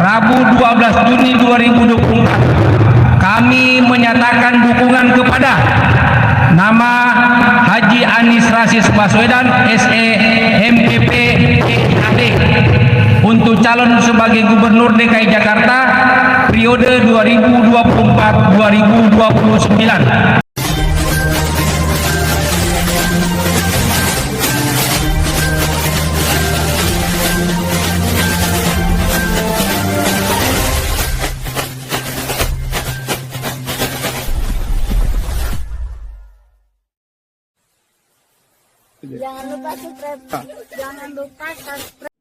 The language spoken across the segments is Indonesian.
Rabu 12 Juni 2024 kami menyatakan dukungan kepada nama Haji Anies Rashid Baswedan SE MPP PIAD untuk calon sebagai Gubernur DKI Jakarta periode 2024-2029. Jangan lupa subscribe. Jangan lupa subscribe.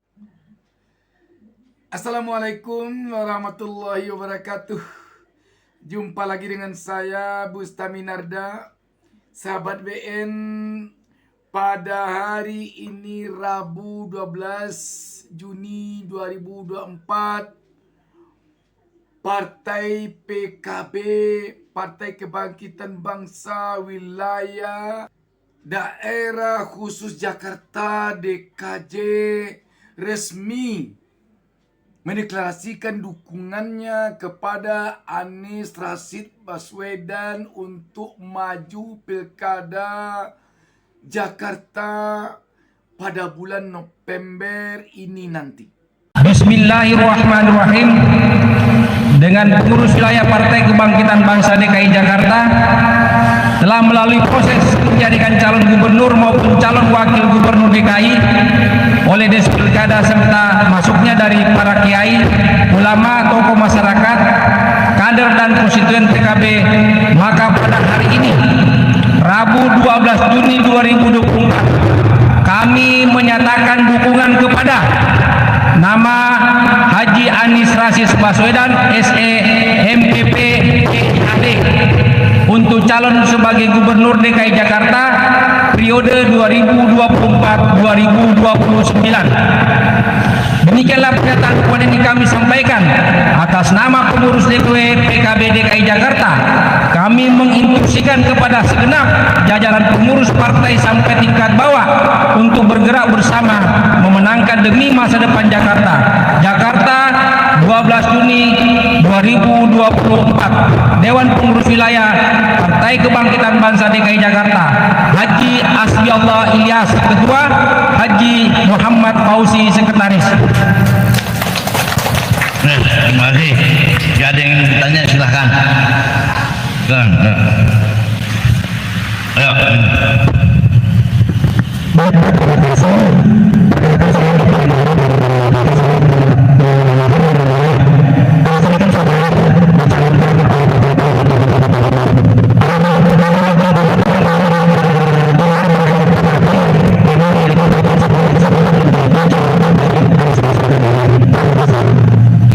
Assalamualaikum warahmatullahi wabarakatuh. Jumpa lagi dengan saya Bustami Narda, sahabat BN. Pada hari ini Rabu 12 Juni 2024, Partai PKB, Partai Kebangkitan Bangsa Wilayah Daerah Khusus Jakarta DKJ resmi mendeklarasikan dukungannya kepada Anies Rashid Baswedan untuk maju Pilkada Jakarta pada bulan November ini nanti. Bismillahirrahmanirrahim. Dengan pengurus wilayah Partai Kebangkitan Bangsa DKI Jakarta telah melalui proses menjadikan calon gubernur maupun calon wakil gubernur DKI oleh Des Pilkada serta masuknya dari para kiai, ulama, tokoh masyarakat, kader dan konstituen PKB, maka pada hari ini Rabu 12 Juni 2024 kami menyatakan dukungan kepada nama Haji Anies Rashid Baswedan SE MPP PIAD untuk calon sebagai Gubernur DKI Jakarta periode 2024-2029. Demikianlah pernyataan yang kami sampaikan atas nama pengurus DPW PKB DKI Jakarta. Kami menginstruksikan kepada segenap jajaran pengurus partai sampai tingkat bawah untuk bergerak bersama memenangkan demi masa depan Jakarta. Jakarta 12 Juni 2024. Dewan Pengurus Wilayah Partai Kebangkitan Bangsa DKI Jakarta, Haji Asbiallah Ilyas Ketua, Haji Muhammad Fauzi Sekretaris. Terima kasih. Jika ada yang ingin bertanya silahkan. Ayo.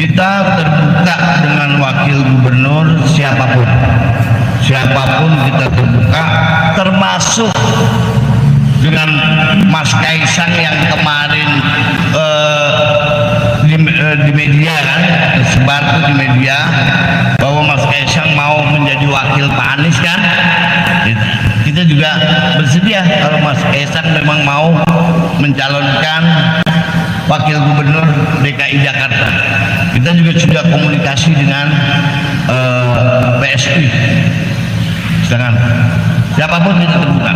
Kita terbuka dengan wakil gubernur siapapun kita terbuka, termasuk dengan Mas Kaisang yang kemarin di media kan, tersebar tuh di media bahwa Mas Kaisang mau menjadi wakil Pak Anies kan. Kita juga bersedia kalau Mas Kaisang memang mau mencalonkan wakil gubernur DKI Jakarta. Kita juga sudah komunikasi dengan PSI. Silakan, siapapun kita terbuka.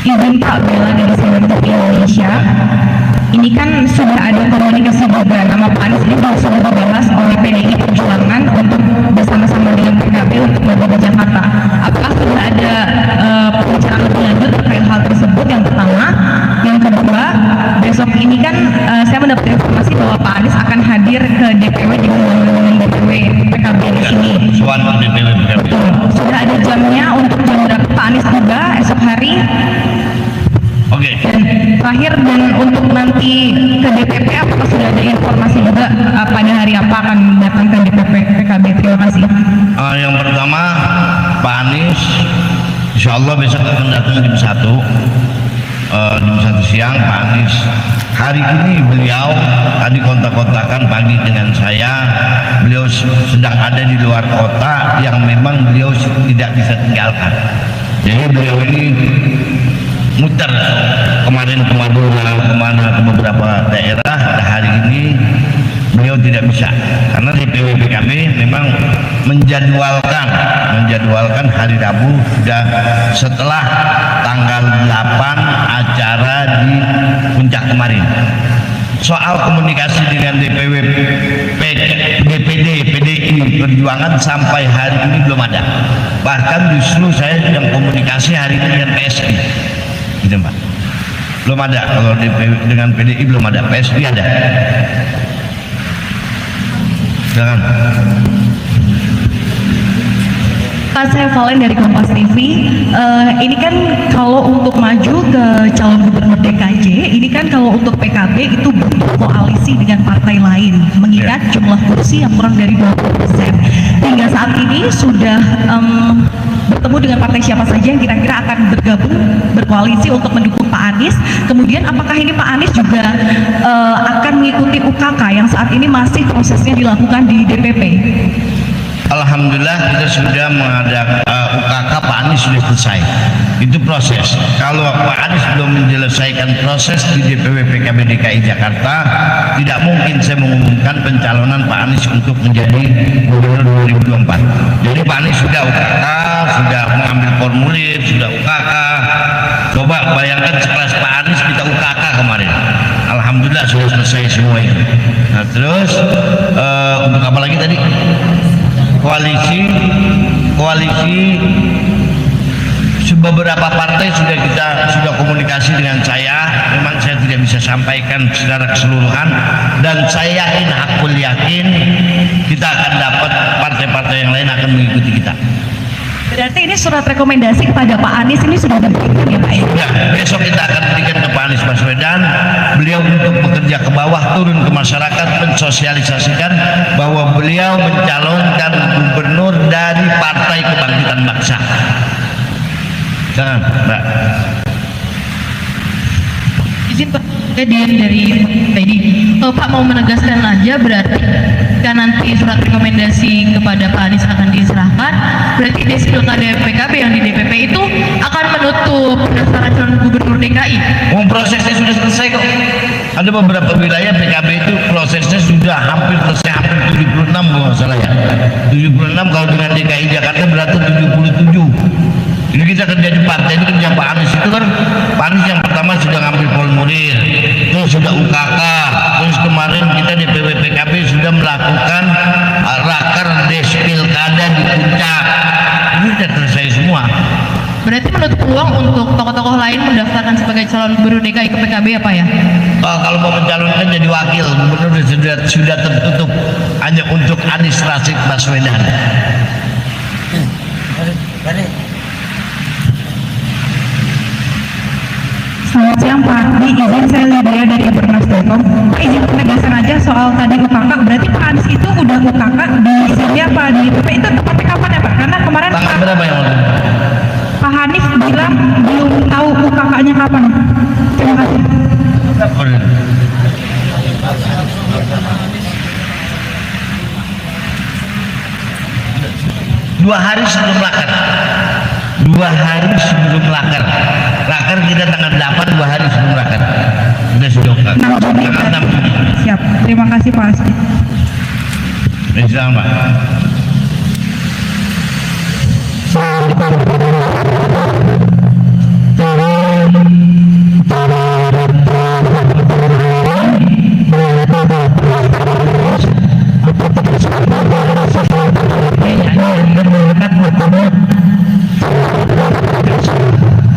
Izin Pak Bella dari Seluruh Indonesia. Ini kan sudah ada komunikasi juga, nama Pak Anies ini sudah dibahas oleh PDI Perjuangan untuk bersama-sama dengan PKB untuk maju ke Jakarta. Apakah sudah ada pembicaraan lebih lanjut terkait hal tersebut? Yang pertama, yang kedua, besok ini kan saya mendapat informasi bahwa Pak Anies akan hadir ke DPW dengan DPW PKB di sini. Betul. Sudah ada jamnya untuk jam berapa Pak Anies tiba esok hari? Oke. Dan terakhir, dan untuk nanti ke DPP apakah sudah ada informasi juga pada hari apa akan datang ke DPP PKB? Terima kasih. Yang pertama, Pak Anies insya Allah besok akan datang jam 1 siang. Pak Anies hari ini beliau tadi kontak-kontakan pagi dengan saya, beliau sedang ada di luar kota yang memang beliau tidak bisa tinggalkan. Jadi beliau ini muter kemarin ke Madura, kemana, ke beberapa daerah. Hari ini beliau beliau tidak bisa karena DPW PKB memang menjadwalkan hari Rabu sudah setelah tanggal 8 acara di puncak kemarin. Soal komunikasi dengan DPW DPD PDI Perjuangan sampai hari ini belum ada. Bahkan justru saya sedang komunikasi hari ini dengan PSI, gitu Pak. Belum ada. Kalau dengan PDI belum ada, PSI ada. Jangan. Pak, saya Valen dari Kompas TV. Ini kan kalau untuk maju ke calon gubernur DKJ, ini kan kalau untuk PKB itu butuh koalisi dengan partai lain, mengingat jumlah kursi yang kurang dari 20%. Hingga saat ini sudah bertemu dengan partai siapa saja yang kira-kira akan bergabung berkoalisi untuk mendukung Pak Anies. Kemudian apakah ini Pak Anies juga akan mengikuti UKK yang saat ini masih prosesnya dilakukan di DPP? Alhamdulillah kita sudah mengadakan UKK Pak Anies sudah selesai. Itu proses. Kalau Pak Anies belum menyelesaikan proses di DPW PKB DKI Jakarta, tidak mungkin saya mengumumkan pencalonan Pak Anies untuk menjadi gubernur 2024. Jadi Pak Anies sudah UKK, sudah mengambil formulir, sudah UKK. Coba bayangkan sekelas Pak Anies kita UKK kemarin. Alhamdulillah sudah selesai semua itu. Nah terus untuk apa lagi tadi? Koalisi beberapa partai sudah komunikasi dengan saya. Memang saya tidak bisa sampaikan secara keseluruhan dan saya yakin kita akan dapat partai-partai yang lain akan mengikuti kita. Berarti ini surat rekomendasi kepada Pak Anies ini sudah diberikan ya Pak? Ya, besok kita akan berikan ke Pak Anies Baswedan. Beliau untuk bekerja ke bawah, turun ke masyarakat, mensosialisasikan bahwa beliau mencalonkan gubernur dari Partai Kebangkitan Bangsa. Jangan, Mbak. Izin Pak, dari tadi Pak mau menegaskan aja, berarti kan nanti surat rekomendasi kepada Pak Anies akan diserahkan, berarti di pilkada PKB yang di DPP itu akan menutup pendaftaran calon gubernur DKI. Prosesnya sudah selesai kok. Ada beberapa wilayah PKB itu prosesnya sudah hampir selesai, hampir 76 kalau nggak salah ya. 76 kalau dengan DKI Jakarta berarti 77. Ini kita kerja di partai, itu kerja Pak Anies itu kan. Pak Anies yang pertama sudah ngambil formulir, terus sudah UKK, terus kemarin kita di PKB sudah melakukan raker des pilkada di puncak. Ini sudah selesai semua. Berarti menutup peluang untuk tokoh-tokoh lain mendaftarkan sebagai calon gubernur DKI ke PKB ya Pak ya? Kalau mau mencalonkan jadi wakil gubernur sudah tertutup hanya untuk Anies Rashid Baswedan. Selamat siang Pak, izin saya Lydia dari Bernas.com. Pak, izin penegasan aja soal tadi UKK, berarti Pak Anies itu udah UKK di sini apa di DPP itu tepatnya kapan ya Pak? Karena kemarin Tanggal berapa yang lalu? Pak Hanif bilang belum tahu UKK-nya kapan. Terima kasih. Dua hari sebelum lakar. 2 hari sebelum lakar. Lakar kita tanggal 8, 2 hari sebelum lakar. Sudah UKK. Tanggal 6 Juni. Siap, terima kasih Pak Asfi. Selamat.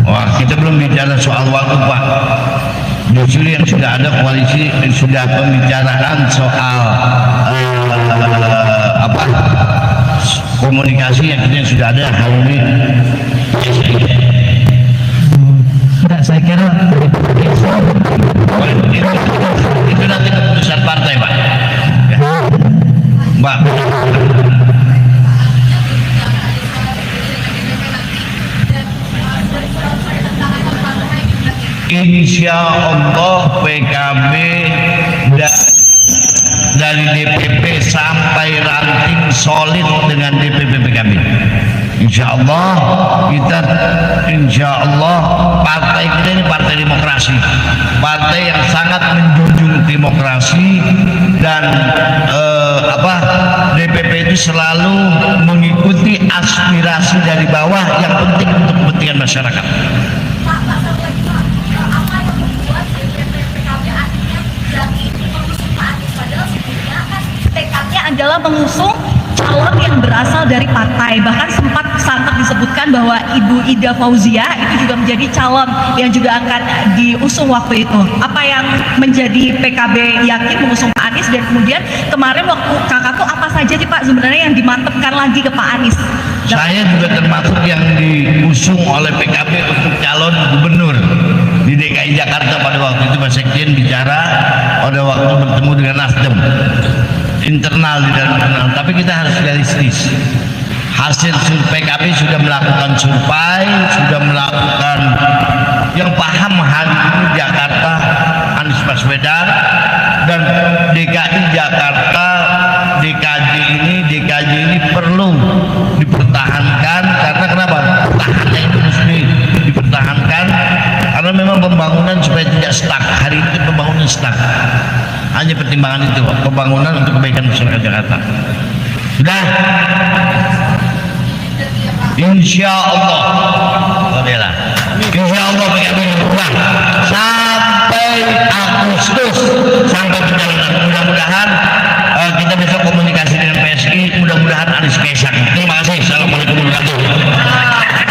Wah, kita belum bicara soal waktu Pak. Justru yang sudah ada koalisi, sudah pembicaraan soal komunikasi yang sudah ada hari ini. Enggak, saya kira Itu nanti keputusan partai Pak. Ya. Mbak. Insya Allah PKB dari DPP sampai ranting solid dengan DPP PKB. Insya Allah partai kita ini partai demokrasi, partai yang sangat menjunjung demokrasi dan selalu mengikuti aspirasi dari bawah yang penting untuk kepentingan masyarakat. Pak, satu lagi Pak, apa yang membuat DPP PKB akhirnya berani mengusung Pak Anies, padahal sebelumnya kan tekadnya adalah mengusung calon yang berasal dari partai, bahkan sempat disebutkan bahwa Ibu Ida Fauzia itu juga menjadi calon yang juga akan diusung waktu itu. Apa yang menjadi PKB yakin mengusung Pak Anies, dan kemudian kemarin waktu kakak tuh apa saja sih Pak sebenarnya yang dimantapkan lagi ke Pak Anies? Saya juga termasuk yang diusung oleh PKB untuk calon gubernur di DKI Jakarta. Pada waktu itu Pak Sekjen bicara pada waktu bertemu dengan Nasdem internal di dalam internal, tapi kita harus realistis. Hasil survei PKB sudah melakukan survei, sudah melakukan yang paham hari ini Jakarta Anies Baswedan, dan DKI Jakarta DKJ ini perlu dipertahankan. Karena kenapa? Tahannya itu mesti dipertahankan karena memang pembangunan supaya tidak stuck. Hari ini pembangunan stuck. Hanya pertimbangan itu, pembangunan untuk kebaikan masyarakat Jakarta. Sudah, insya Allah, insya Allah PKB berubah sampai Agustus, sampai pencalonan. Mudah-mudahan kita besok komunikasi dengan PSI, mudah-mudahan Anies Kaisang. Terima kasih. Assalamualaikum warahmatullahi wabarakatuh.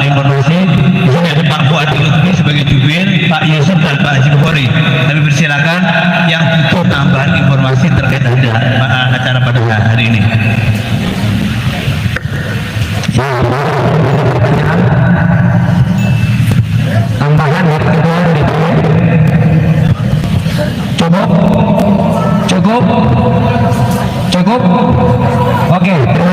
Informasi di sini ada Pak Fuad Lutfi sebagai jubir, Pak Yusuf dan Pak Haji Bukhari. Kami persilakan yang butuh tambahan informasi terkait acara pada hari ini. Tambahan cukup. Oke, terima